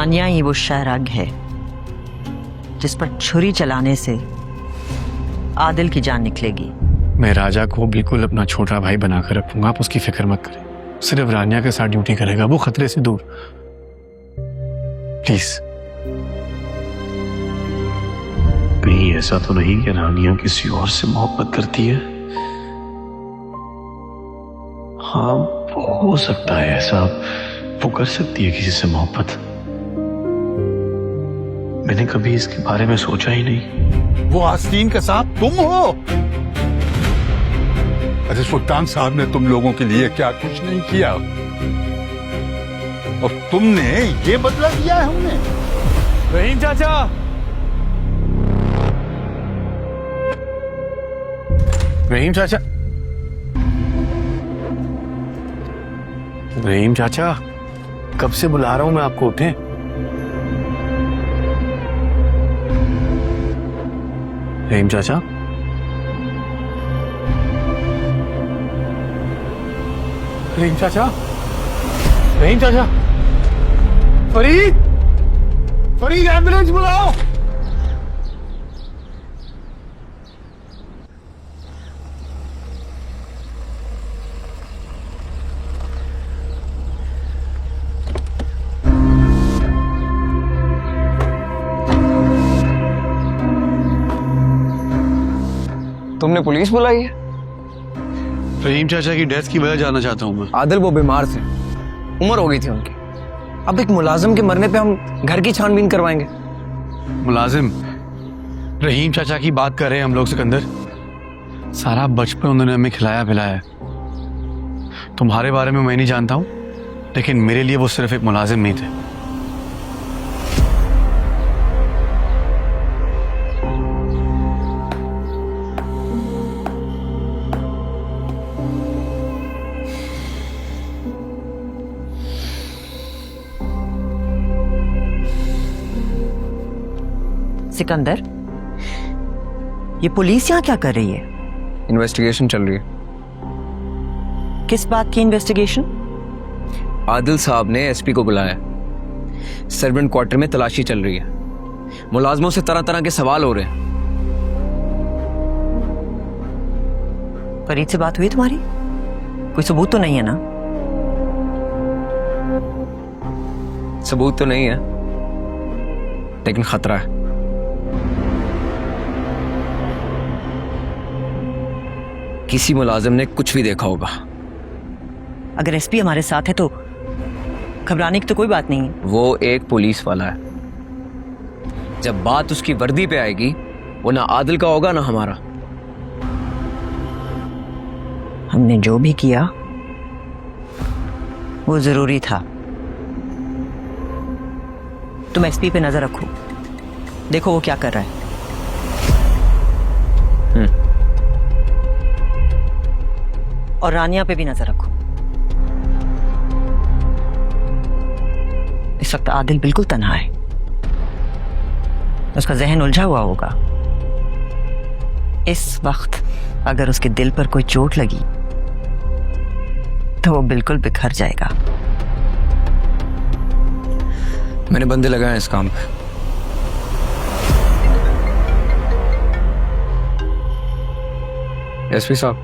रानिया ही वो शहरग है जिस पर छुरी चलाने से आदिल की जान निकलेगी। मैं राजा को बिल्कुल अपना छोटा भाई बनाकर रखूंगा, आप उसकी फिक्र मत करें। सिर्फ रानिया के साथ ड्यूटी करेगा, वो खतरे से दूर। प्लीज। कहीं ऐसा तो नहीं कि रानिया किसी और से मोहब्बत करती है? हाँ, हो सकता है ऐसा। वो कर सकती है किसी से मोहब्बत। मैंने कभी इसके बारे में सोचा ही नहीं। वो आस्तीन का साहब तुम हो? अरे सुल्तान साहब ने तुम लोगों के लिए क्या कुछ नहीं किया, और तुमने ये बदला दिया है हमने। रहीम चाचा, रहीम चाचा, रहीम चाचा, कब से बुला रहा हूं मैं आपको, उठें। रहीम चाचा, रहीम चाचा, रहीम चाचा, फरीद, फरीद एम्बुलेंस बुलाओ। तुमने पुलिस बुलाई है? रहीम चाचा की डेथ की वजह जानना चाहता हूं मैं। आदिल वो बीमार थे, उम्र हो गई थी उनकी। अब एक मुलाजिम के मरने पे हम घर की छानबीन करवाएंगे? मुलाजिम? रहीम चाचा की बात कर रहे हैं हम लोग सिकंदर। सारा बचपन उन्होंने हमें खिलाया पिलाया। तुम्हारे बारे में मैं नहीं जानता हूं, लेकिन मेरे लिए वो सिर्फ एक मुलाजिम नहीं थे। सिकंदर, ये पुलिस यहाँ क्या कर रही है? इन्वेस्टिगेशन चल रही है। किस बात की इन्वेस्टिगेशन? आदिल साहब ने एसपी को बुलाया। सर्वेंट क्वार्टर में तलाशी चल रही है। मुलाजमों से तरह तरह के सवाल हो रहे हैं। फरीद से बात हुई तुम्हारी? कोई सबूत तो नहीं है ना? सबूत तो नहीं है, लेकिन खतरा है। किसी मुलाजिम ने कुछ भी देखा होगा। अगर एसपी हमारे साथ है तो घबराने की तो कोई बात नहीं है। वो एक पुलिस वाला है। जब बात उसकी वर्दी पे आएगी, वो ना आदिल का होगा ना हमारा। हमने जो भी किया वो जरूरी था। तुम एसपी पे नजर रखो, देखो वो क्या कर रहा है। और रानिया पे भी नजर रखो। इस वक्त आदिल बिल्कुल तन्हा है, उसका जहन उलझा हुआ होगा। इस वक्त अगर उसके दिल पर कोई चोट लगी तो वो बिल्कुल बिखर जाएगा। मैंने बंदे लगाए हैं इस काम पे। एसपी साहब,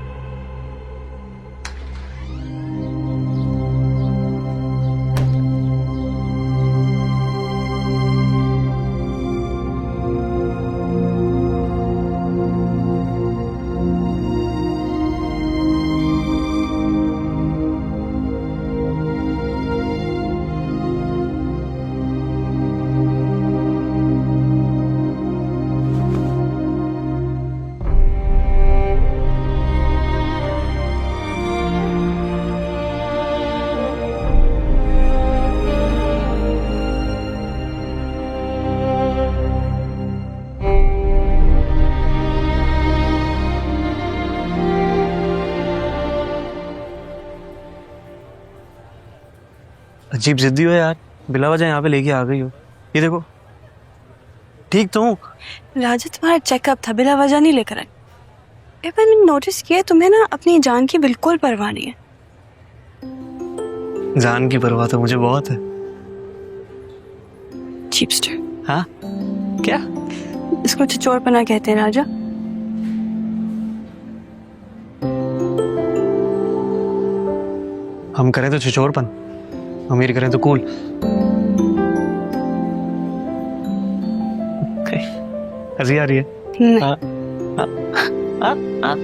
अजीब जिद्दी हो यार, बिला वजह यहाँ पे लेके आ गई हो। ये देखो, ठीक तो हूँ। राजा, तुम्हारा चेकअप था, बिला वजह नहीं लेकर आए। मैंने नोटिस किया तुम्हें ना अपनी जान की बिल्कुल परवाह नहीं है। जान की परवाह तो मुझे बहुत है, चीपस्टर। हाँ क्या? इसको छिछोरपना कहते हैं राजा। हम करें तो छिछोरपन, अमीर करें तो कूल। हंसी आ रही है? नहीं। हाँ, हाँ, हाँ।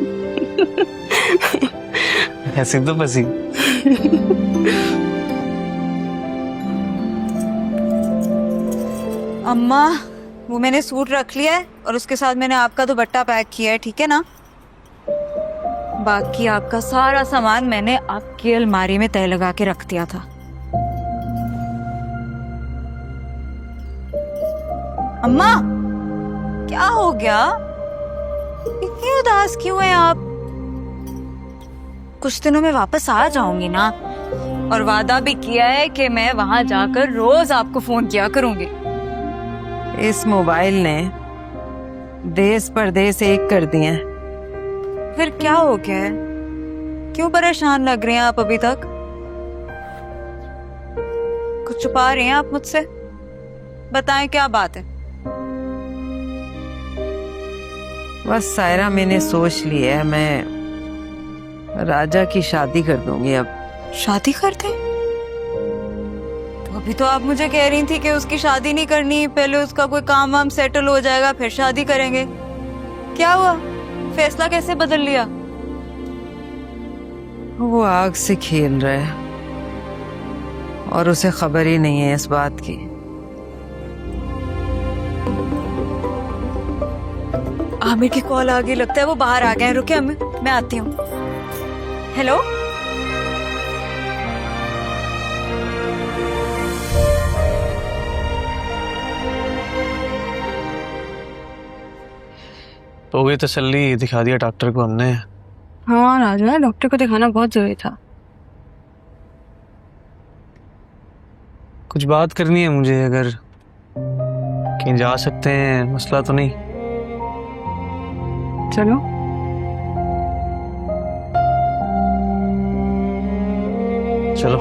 ऐसे तो बसी। अम्मा, वो मैंने सूट रख लिया है और उसके साथ मैंने आपका दुपट्टा पैक किया है, ठीक है ना? बाकी आपका सारा सामान मैंने आपकी अलमारी में तय लगा के रख दिया था। अम्मा, क्या हो गया? इतनी उदास क्यों हैं आप? कुछ दिनों में वापस आ जाऊंगी ना, और वादा भी किया है कि मैं वहां जाकर रोज आपको फोन किया करूंगी। इस मोबाइल ने देश परदेश एक कर दिए हैं। फिर क्या हो गया है? क्यों परेशान लग रहे हैं आप अभी तक? कुछ छुपा रहे हैं आप मुझसे? बताएं क्या बात है? बस सायरा, मैंने सोच लिया है, मैं राजा की शादी कर दूंगी अब। शादी करते? तो अभी तो आप मुझे कह रही थी कि उसकी शादी नहीं करनी, पहले उसका कोई काम वाम सेटल हो जाएगा फिर शादी करेंगे। क्या हुआ? फैसला कैसे बदल लिया? वो आग से खेल रहा है और उसे खबर ही नहीं है इस बात की। आमिर की कॉल आ गई, लगता है वो बाहर आ गए हैं। रुके अम्मी, मैं आती हूँ। हेलो, तो हो गई तसल्ली, दिखा दिया डॉक्टर को हमने। हाँ राजा, डॉक्टर को दिखाना बहुत जरूरी था। कुछ बात करनी है मुझे, अगर कहीं जा सकते हैं, मसला तो नहीं? चलो। चलो।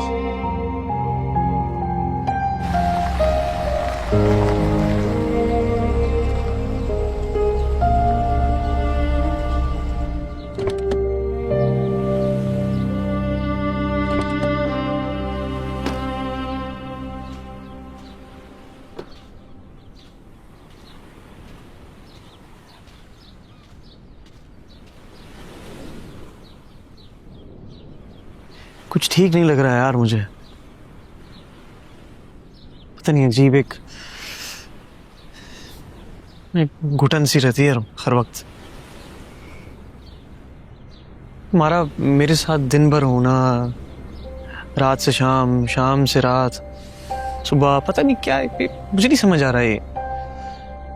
कुछ ठीक नहीं लग रहा है यार मुझे, पता नहीं, अजीब एक घुटन सी रहती है हर वक्त। तुम्हारा मेरे साथ दिन भर होना, रात से शाम, शाम से रात, सुबह, पता नहीं क्या है, मुझे नहीं समझ आ रहा है।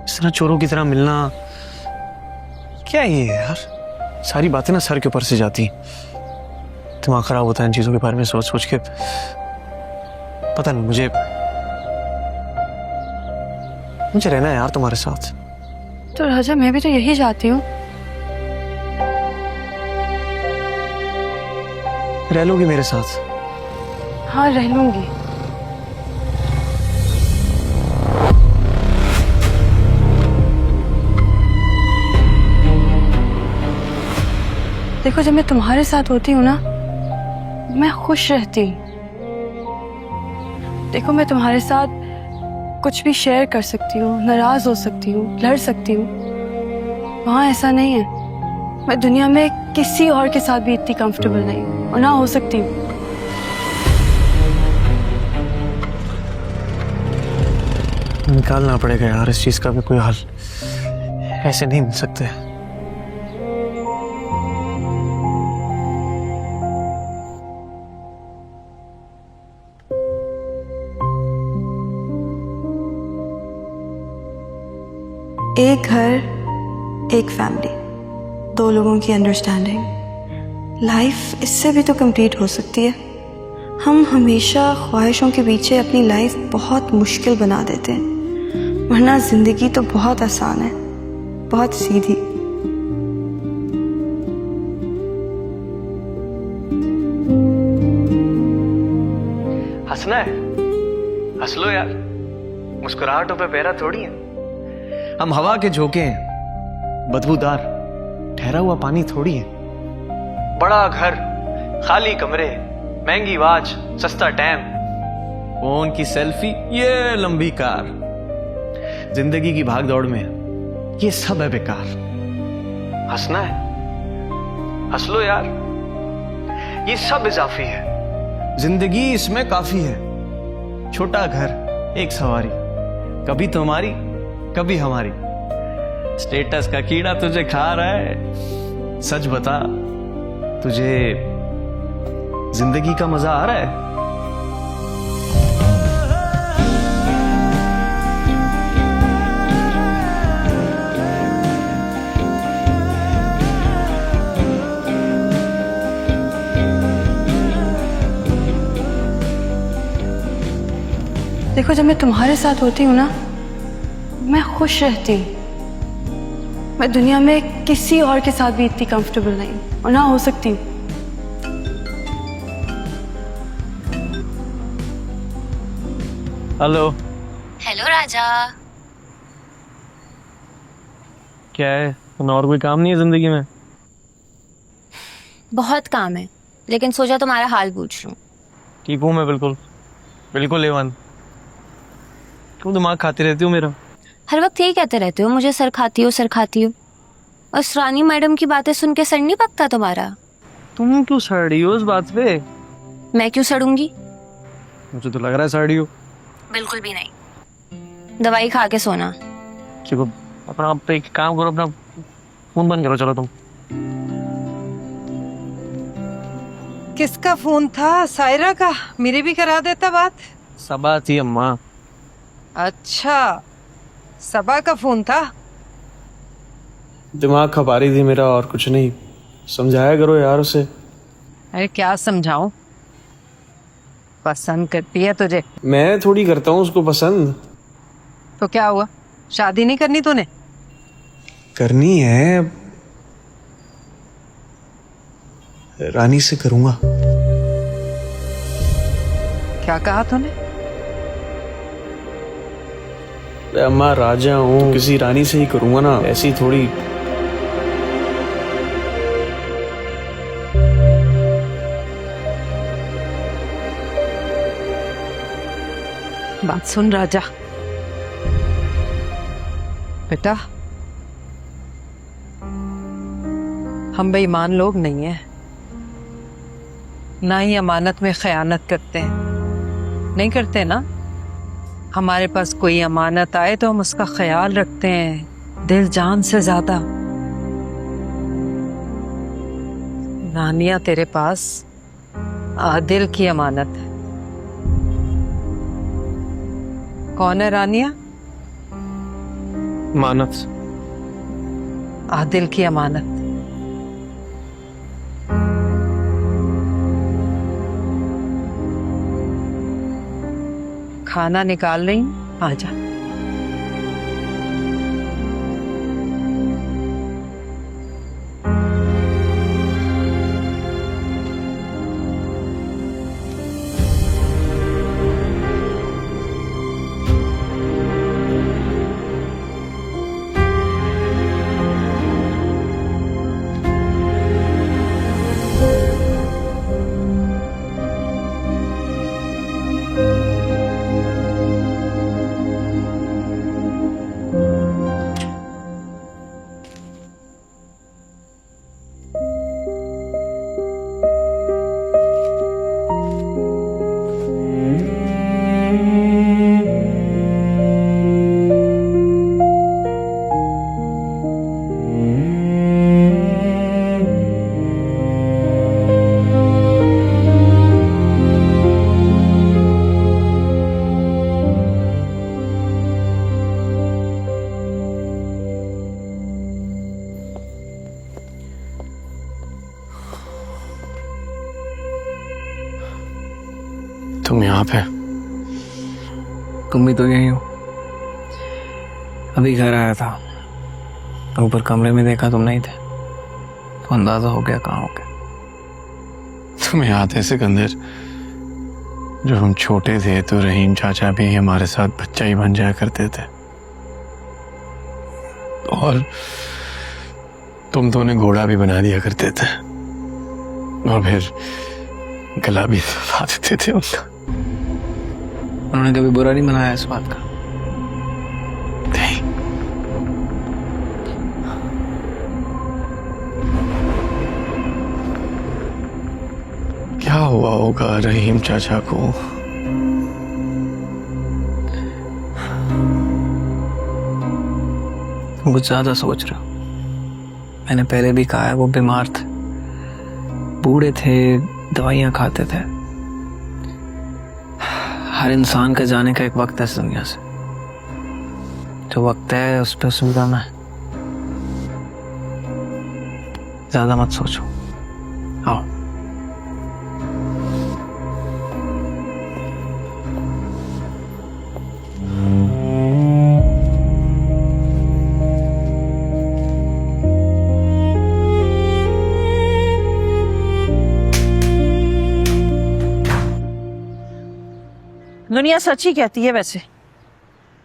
इस तरह चोरों की तरह मिलना, क्या है ये यार? सारी बातें ना सर के ऊपर से जाती, दिमाग खराब होता है इन चीजों के बारे में सोच सोच के। पता नहीं, मुझे रहना है यार तुम्हारे साथ। तो राजा, मैं भी तो यही चाहती हूँ। रह लोगी मेरे साथ? हाँ, रह लूंगी। देखो, जब मैं तुम्हारे साथ होती हूँ ना, मैं खुश रहती हूँ। देखो, मैं तुम्हारे साथ कुछ भी शेयर कर सकती हूँ, नाराज हो सकती हूँ, लड़ सकती हूँ। वहाँ ऐसा नहीं है। मैं दुनिया में किसी और के साथ भी इतनी कंफर्टेबल नहीं हूँ, और ना हो सकती हूँ। निकालना पड़ेगा यार इस चीज का भी कोई हल, ऐसे नहीं मिल सकते। एक घर, एक फैमिली, दो लोगों की अंडरस्टैंडिंग। लाइफ इससे भी तो कंप्लीट हो सकती है। हम हमेशा ख्वाहिशों के पीछे अपनी लाइफ बहुत मुश्किल बना देते हैं, वरना जिंदगी तो बहुत आसान है, बहुत सीधी। हंसना है, हंस लो यार। मुस्कुराहटों पे पैरा थोड़ी है। हम हवा के झोंके हैं, बदबूदार ठहरा हुआ पानी थोड़ी है। बड़ा घर, खाली कमरे, महंगी वॉच, सस्ता टैम, फोन की सेल्फी, ये लंबी कार, जिंदगी की भाग दौड़ में ये सब है बेकार। हंसना है, हंस लो यार, ये सब इजाफी है, जिंदगी इसमें काफी है। छोटा घर, एक सवारी, कभी तुम्हारी कभी हमारी। स्टेटस का कीड़ा तुझे खा रहा है, सच बता तुझे जिंदगी का मजा आ रहा है? देखो, जब मैं तुम्हारे साथ होती हूँ ना, मैं खुश रहती हूँ। मैं दुनिया में किसी और के साथ भी इतनी कंफर्टेबल नहीं और ना हो सकती हूँ। हेलो। हेलो राजा। क्या है, और कोई काम नहीं है जिंदगी में? बहुत काम है, लेकिन सोचा तुम्हारा हाल पूछ लूं। ठीक हूँ मैं, बिल्कुल बिल्कुल एवन। क्यों दिमाग खाती रहती हो मेरा? हर वक्त यही कहते रहते हो, मुझे सर खाती हो सर खाती हो। और रानी मैडम की बातें सुन के सर नहीं पकता तुम्हारा? तुम क्यों सड़ी हो इस बात पे? मैं क्यों सड़ूंगी? मुझे तो लग रहा है सड़ी हो। बिल्कुल भी नहीं। दवाई खा के सोना। चलो अपना, आप एक काम करो, अपना फोन बंद करो। चलो तुम। किसका फोन था? सायरा का? मेरे भी करा देता बात। सबा थी अम्मा। अच्छा, सबा का फोन था। दिमाग खपा रही थी मेरा, और कुछ नहीं। समझाया करो यार उसे। अरे क्या समझाऊं, पसंद करती है तुझे। मैं थोड़ी करता हूँ उसको पसंद। तो क्या हुआ, शादी नहीं करनी तूने? करनी है, रानी से करूंगा। क्या कहा तूने? अम्मा राजा हूँ, तो किसी रानी से ही करूंगा ना, ऐसी थोड़ी। बात सुन राजा बेटा, हम बेईमान लोग नहीं हैं, ना ही अमानत में खयानत करते हैं। नहीं करते ना? हमारे पास कोई अमानत आए तो हम उसका ख्याल रखते हैं, दिल जान से ज्यादा। रानिया, तेरे पास आदिल की अमानत है। कौन है रानिया? मानस। आदिल की अमानत। खाना निकाल रही हूं, आजा। तुम यहाँ पे? तुम भी तो यही हो। अभी घर आया था, ऊपर कमरे में देखा तुम नहीं थे, तो अंदाजा हो गया कहाँ हो गया। तुम्हें याद है सिकंदर, जब हम छोटे थे तो रहीम चाचा भी हमारे साथ बच्चा ही बन जाया करते थे, और तुम तो उन्हें घोड़ा भी बना दिया करते थे और फिर गला भी दबा देते थे उनका। उन्होंने कभी बुरा नहीं मनाया इस बात का? नहीं। क्या हुआ होगा रहीम चाचा को? तुम कुछ ज्यादा सोच रहे हो। मैंने पहले भी कहा है, वो बीमार थे, बूढ़े थे, दवाइयां खाते थे। हर इंसान का जाने का एक वक्त है इस दुनिया से। जो वक्त है उस पर सुलझाना है। ज्यादा मत सोचो, आओ। दुनिया सच ही कहती है वैसे।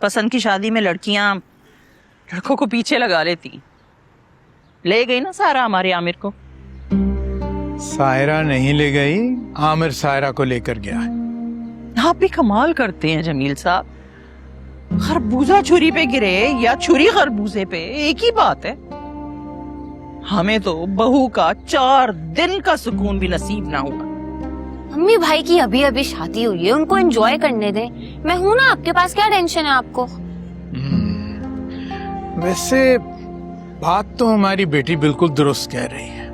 पसंद की शादी में लड़कियां लड़कों को पीछे लगा लेती। ले गई ना सारा हमारे आमिर को। सायरा नहीं ले गई, आमिर सायरा को लेकर गया है। आप भी कमाल करते हैं जमील साहब। खरबूजा छुरी पे गिरे या छुरी खरबूजे पे, एक ही बात है। हमें तो बहू का 4 दिन का सुकून भी नसीब ना हुआ। मम्मी भाई की अभी अभी शादी हुई है, उनको एंजॉय करने दे। मैं हूं ना आपके पास, क्या टेंशन है आपको? वैसे बात तो हमारी बेटी बिल्कुल दुरुस्त कह रही है।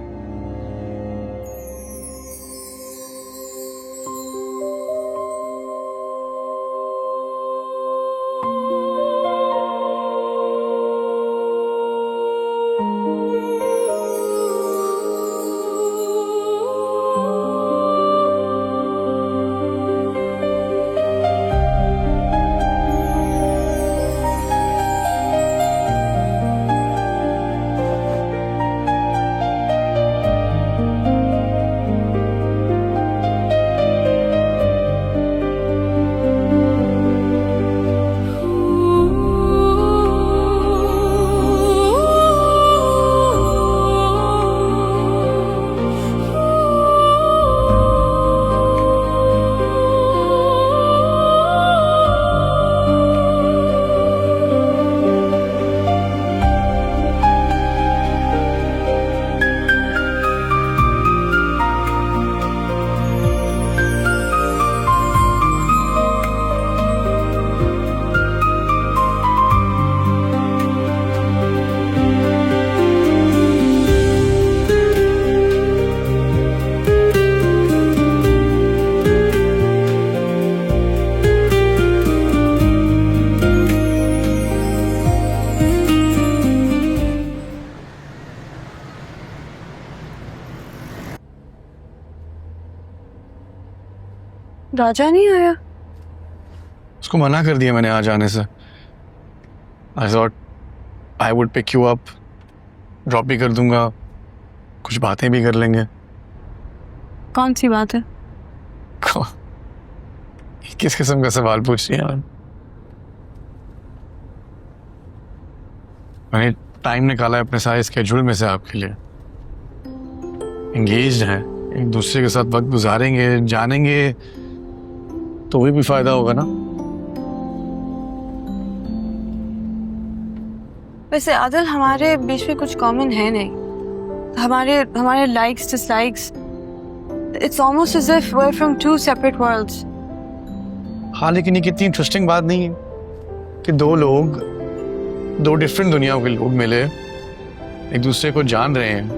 राजा नहीं आया? उसको मना कर दिया मैंने आज आने से। I thought I would pick you up, drop भी कर दूंगा, कुछ बातें भी कर लेंगे। कौन सी बात है? किस किस्म का सवाल पूछ रही है? मैंने टाइम निकाला है अपने सारे स्केड्यूल में से आपके लिए। एंगेज्ड हैं, एक दूसरे के साथ वक्त गुजारेंगे, जानेंगे तो भी फायदा होगा ना। वैसे आदिल, हमारे बीच में कुछ कॉमन है नहीं। हमारे likes dislikes, it's almost as if we are from 2 separate worlds. हाँ, लेकिन ये कितनी इंटरेस्टिंग बात नहीं है कि 2 लोग, 2 डिफरेंट दुनियाओं के लोग मिले, एक दूसरे को जान रहे हैं,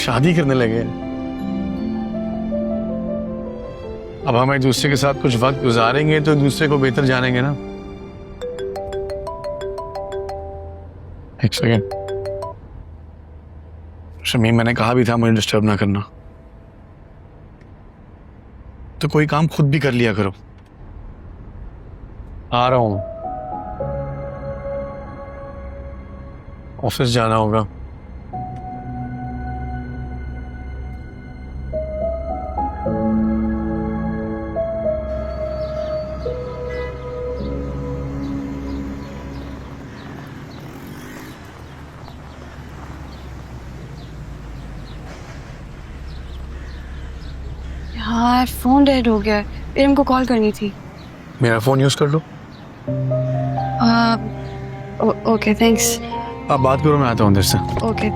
शादी करने लगे। अब हम एक दूसरे के साथ कुछ वक्त गुजारेंगे तो एक दूसरे को बेहतर जानेंगे ना। एक सेकेंड शमीम, मैंने कहा भी था मुझे डिस्टर्ब ना करना, तो कोई काम खुद भी कर लिया करो। आ रहा हूं, ऑफिस जाना होगा। फ़ोन डेड हो गया है, इरम को कॉल करनी थी। मेरा फ़ोन यूज़ कर लो। Okay thanks. आप बात करो, मैं आता हूँ अंदर से। ओके।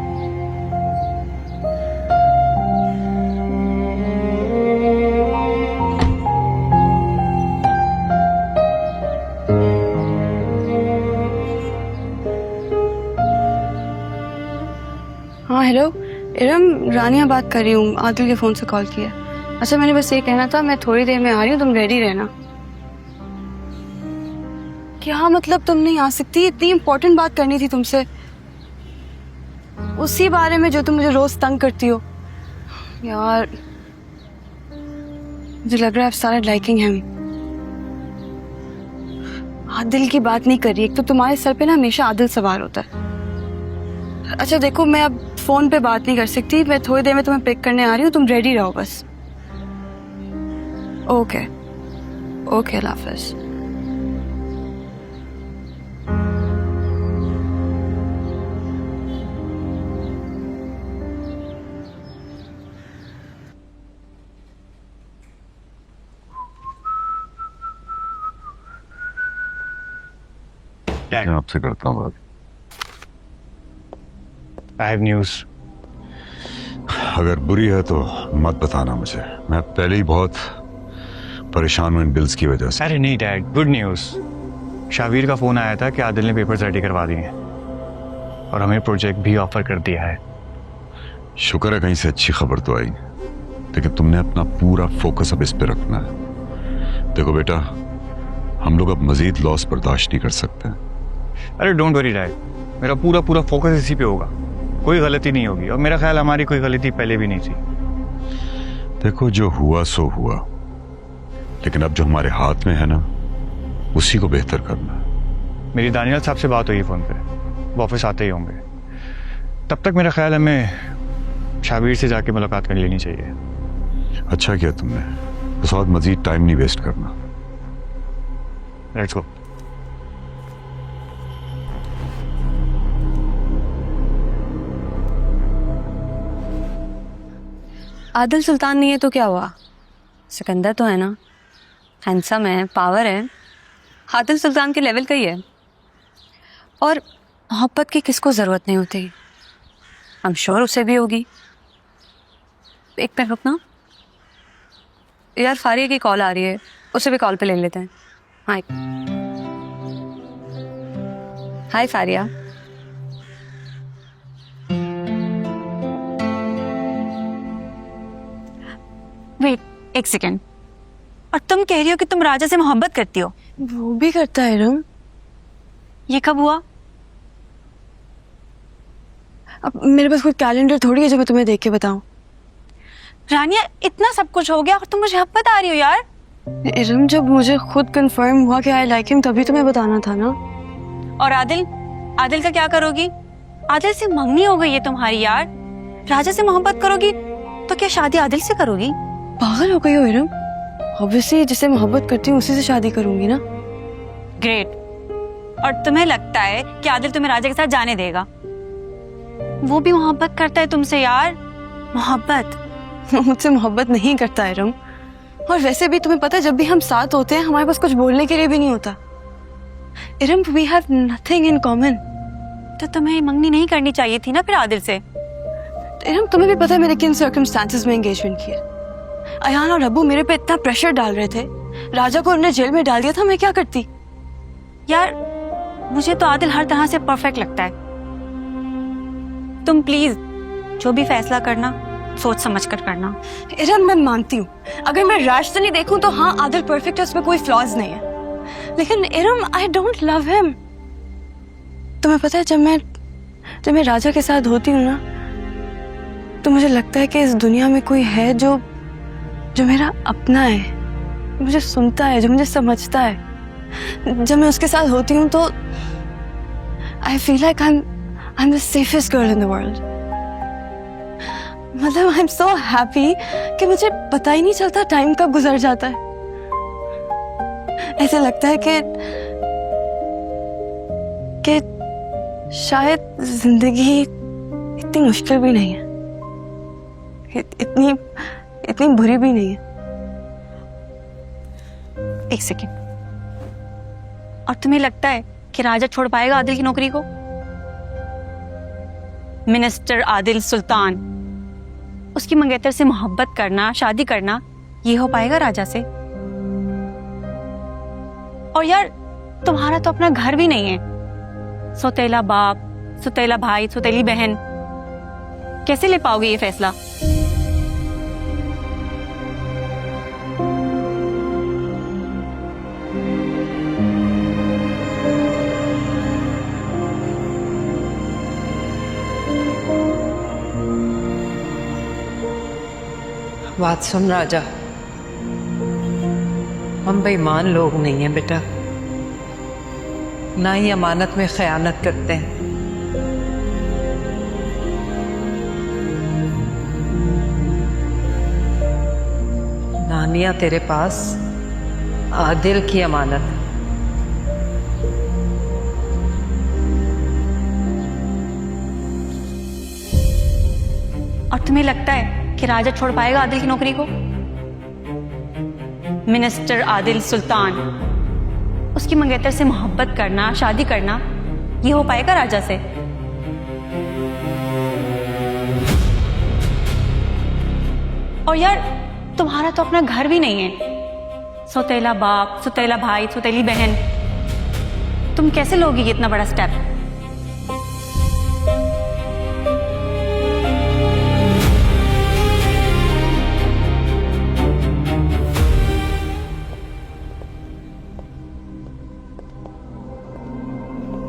हाँ हेलो इरम, रानिया बात कर रही हूँ, आदिल के फ़ोन से कॉल किया। अच्छा मैंने बस ये कहना था, मैं थोड़ी देर में आ रही हूँ, तुम रेडी रहना। क्या मतलब तुम नहीं आ सकती? इतनी इम्पोर्टेंट बात करनी थी तुमसे, उसी बारे में जो तुम मुझे रोज तंग करती हो। यार मुझे लग रहा है I've started liking him। Adil की बात नहीं कर रही, एक तो तुम्हारे सर पे ना हमेशा आदिल सवार होता है। अच्छा देखो, मैं अब फोन पे बात नहीं कर सकती, मैं थोड़ी देर में तुम्हें पिक करने आ रही हूँ, तुम रेडी रहो बस। ओके ओके, अल्लाह हाफ़िज़। मैं आपसे करता हूँ बात। I have news. अगर बुरी है तो मत बताना मुझे, मैं पहले ही बहुत परेशान हूँ इन बिल्स की वजह से। अरे नहीं डैड, गुड न्यूज़। शावीर का फ़ोन आया था कि आदिल ने पेपर्स रेडी करवा दिए हैं और हमें प्रोजेक्ट भी ऑफर कर दिया है। शुक्र है कहीं से अच्छी खबर तो आई, लेकिन तुमने अपना पूरा फोकस अब इस पे रखना है। देखो बेटा, हम लोग अब मजीद लॉस बर्दाश्त नहीं कर सकते। अरे डोंट वरी डैड, मेरा पूरा फोकस इसी पे होगा, कोई गलती नहीं होगी, और मेरा ख्याल हमारी कोई गलती पहले भी नहीं थी। देखो जो हुआ सो हुआ, लेकिन अब जो हमारे हाथ में है ना, उसी को बेहतर करना है। मेरी दानियाल साहब से बात हुई फ़ोन पे, वो ऑफिस आते ही होंगे। तब तक मेरा ख्याल हमें शावीर से जाके मुलाकात कर लेनी चाहिए। अच्छा किया तुमने, उस वक्त मजीद टाइम नहीं वेस्ट करना। Let's go. आदिल सुल्तान नहीं है तो क्या हुआ, सिकंदर तो है ना, हैंडसम है, पावर है, आदिल सुल्तान के लेवल का ही है। और मोहब्बत की किसको ज़रूरत नहीं होती, आई एम श्योर उसे भी होगी। एक मिनट रुकना यार, फारिया की कॉल आ रही है, उसे भी कॉल पे ले लेते हैं। हाय हाय फारिया। वेट एक सेकेंड, और तुम कह रही हो कि तुम राजा से मोहब्बत करती हो? वो भी करता है रम। ये कब हुआ? अब मेरे पास कोई कैलेंडर थोड़ी है जो मैं तुम्हें देख के बताऊं। रानिया इतना सब कुछ हो गया और तुम मुझे अब बता रही हो यार। इरम, जब मुझे खुद कंफर्म हुआ कि आई लाइक हिम तभी तुम्हें बताना था ना। और आदिल, आदिल का क्या करोगी? आदिल से मंगनी हो गई है तुम्हारी यार। राजा से मोहब्बत करोगी तो क्या शादी आदिल से करोगी? पागल हो गई हो इरम, ऑब्वियसली जिसे मोहब्बत करती हूँ उसी से शादी करूंगी ना। ग्रेट। और तुम्हें लगता है कि आदिल तुम्हें राजा के साथ जाने देगा? वो भी मोहब्बत करता है तुमसे यार। मोहब्बत? मुझसे मोहब्बत नहीं करता इरम, और वैसे भी तुम्हें पता है जब भी हम साथ होते हैं हमारे पास कुछ बोलने के लिए भी नहीं होता। Iram, we have nothing in common. तो तुम्हें मंगनी नहीं करनी चाहिए थी ना फिर आदिल से। इरम, तुम्हें भी पता है मैंने किन सर्कमस्टांसेस में एंगेजमेंट किया। अयान और अब्बू मेरे पे इतना प्रेशर डाल रहे थे, राजा को उन्होंने जेल में डाल दिया था, मैं क्या करती यार? मुझे तो आदिल हर तरह से परफेक्ट लगता है। तुम प्लीज जो भी फैसला करना सोच समझ कर करना। इरम, मैं मानती हूँ अगर मैं रैशनली देखूं तो हाँ आदिल परफेक्ट है, उसमें कोई फ्लॉज नहीं है, लेकिन Iram I don't love him. तुम्हें पता है जब मैं राजा के साथ होती हूँ ना तो मुझे लगता है कि इस दुनिया में कोई है जो मेरा अपना है, मुझे सुनता है, जो मुझे समझता है। जब मैं उसके साथ होती हूँ तो I feel like I am the safest girl in the world. मतलब आई एम सो हैप्पी कि मुझे पता ही नहीं चलता टाइम कब गुजर जाता है। ऐसे लगता है कि शायद जिंदगी इतनी मुश्किल भी नहीं है, इतनी बुरी भी नहीं है। एक सेकेंड। और तुम्हें लगता है कि राजा छोड़ पाएगा आदिल की नौकरी को? मिनिस्टर आदिल सुल्तान, उसकी मंगेतर से मोहब्बत करना, शादी करना, ये हो पाएगा राजा से? और यार तुम्हारा तो अपना घर भी नहीं है। सौतेला बाप, सौतेला भाई, सौतेली बहन, कैसे ले पाओगे ये फैसला? बात सुन राजा, हम बेईमान लोग नहीं हैं बेटा, ना ही अमानत में खयानत करते हैं। नानिया तेरे पास आदिल की अमानत है। और तुम्हें लगता है कि राजा छोड़ पाएगा आदिल की नौकरी को? मिनिस्टर आदिल सुल्तान, उसकी मंगेतर से मोहब्बत करना, शादी करना, ये हो पाएगा राजा से? और यार तुम्हारा तो अपना घर भी नहीं है। सौतेला बाप, सौतेला भाई, सौतेली बहन, तुम कैसे लोगे ये इतना बड़ा स्टेप?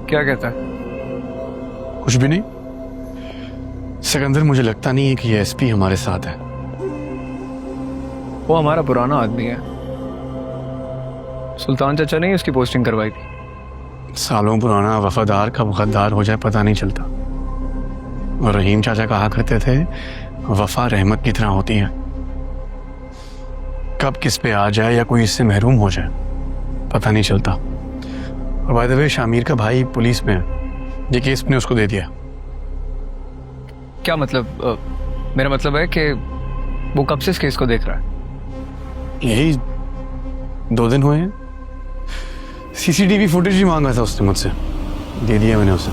क्या कहता है? कुछ भी नहीं सिकंदर, मुझे लगता नहीं है कि ये एसपी हमारे साथ है। वो हमारा पुराना आदमी है, सुल्तान चाचा ने उसकी पोस्टिंग करवाई थी। सालों पुराना वफादार कब गद्दार हो जाए पता नहीं चलता। और रहीम चाचा कहा करते थे वफा रहमत की तरह होती है, कब किस पे आ जाए या कोई इससे महरूम हो जाए पता नहीं चलता। और बाय द वे शामिर का भाई पुलिस में है, ये केस ने उसको दे दिया। क्या मतलब? मेरा मतलब है कि वो कब से इस केस को देख रहा है? यही 2 दिन हुए हैं। सीसीटीवी फुटेज भी मांगा था उसने मुझसे, दे दिया मैंने उसे।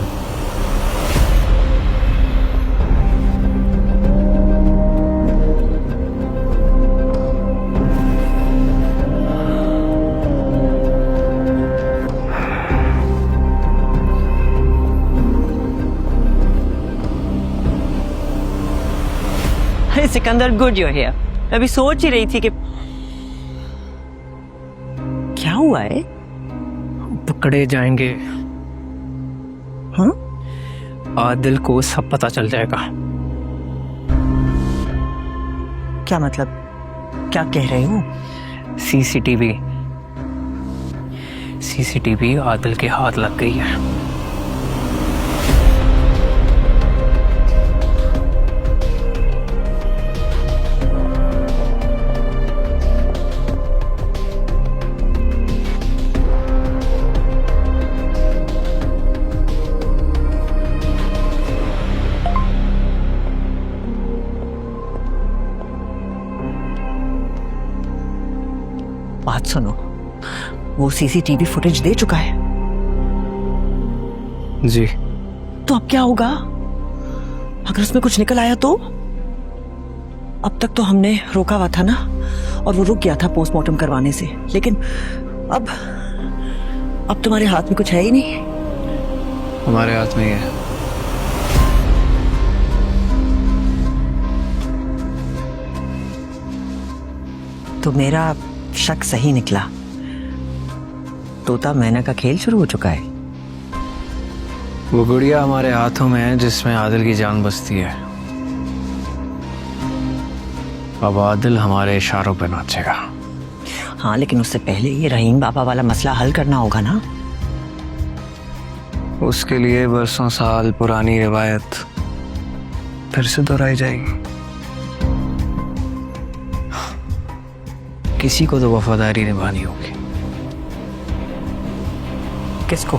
अरे सिकंदर, गुड यू हियर। अभी सोच ही रही थी कि क्या हुआ है। पकड़े जाएंगे। हाँ? आदिल को सब पता चल जाएगा। क्या मतलब, क्या कह रहे हो? सीसीटीवी आदिल के हाथ लग गई है। बात सुनो, वो सीसीटीवी फुटेज दे चुका है। जी। तो अब क्या होगा अगर उसमें कुछ निकल आया तो? अब तक तो हमने रोका हुआ था ना, और वो रुक गया था पोस्टमार्टम करवाने से, लेकिन अब तुम्हारे हाथ में कुछ है ही नहीं। हमारे हाथ में ही है। तो मेरा शक सही निकला, तोता मैना का खेल शुरू हो चुका है। वो गुड़िया हमारे हाथों में है जिसमें आदिल की जान बसती है। अब आदिल हमारे इशारों पे नाचेगा। हाँ, लेकिन उससे पहले ये रहीम बाबा वाला मसला हल करना होगा ना। उसके लिए बरसों साल पुरानी रिवायत फिर से दोहराई जाएगी। किसी को तो वफादारी निभानी होगी। किसको?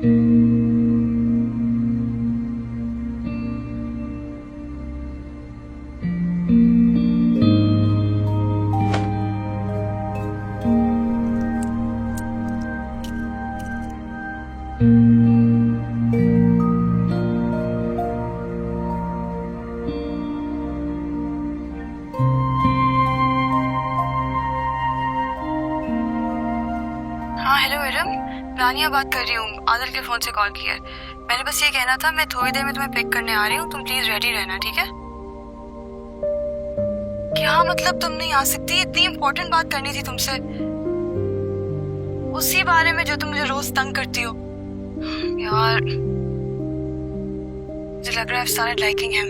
हाँ हेलो मैडम, रानिया बात कर रही हूँ। आदिल के फोन से कॉल किया है। मैंने बस ये कहना था, मैं थोड़ी देर में तुम्हें पिक करने आ रही हूँ, तुम प्लीज रेडी रहना, ठीक है? क्या मतलब तुम नहीं आ सकती? इतनी इम्पोर्टेंट बात करनी थी तुमसे, उसी बारे में जो तुम मुझे रोज तंग करती हो। यार मुझे लग रहा है I've started liking him।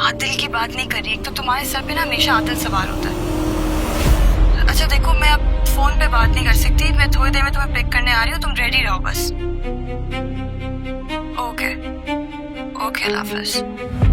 Adil की बात नहीं कर रही, एक तो तुम्हारे सर पे ना हमेशा आदिल सवार होता है। अच्छा देखो, मैं अब फोन पे बात नहीं कर सकती, मैं थोड़ी देर में तुम्हें पिक करने आ रही हूँ, तुम रेडी रहो बस। ओके ओके, अल्लाह हाफिज़।